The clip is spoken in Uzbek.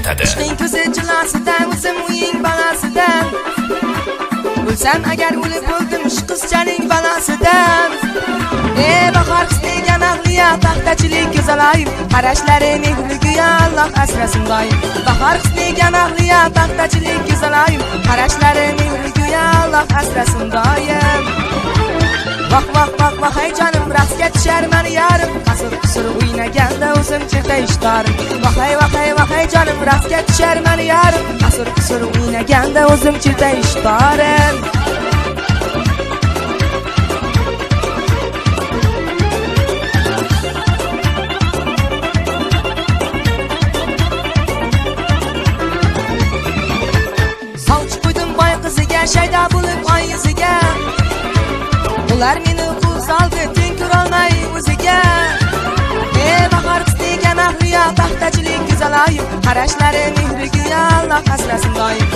etadi. Ishqing ko'zi jilosidan, o'zim uying balasidan. O'lsam agar o'lib o'ldim qizchaning balasidan. Bahor qistigan ahliya paxtachilik go'zalayim, qarashlari mehriga Alloh asrasin doim. Bahor qistigan ahliya paxtachilik go'zalayim, qarashlari mehriga Alloh asrasin doim. Vaq vaq vaq vaq hey canım rastga tushar meni yarim, qasir o'ynaganda o'zim chirta ishtarim. Vaq hey canım rastga tushar meni yarim, qasir o'ynaganda o'zim chirta ishtarim. Sovchi qo'ydim boy qiziga, shayda bo'lib oy yuziga. Ular meni ko'z oldi, teng ko'rolmay o'ziga. Bahor qistigan ahliya paxtachilik go'zalayim, qarashlari mehriga Alloh asrasin doim.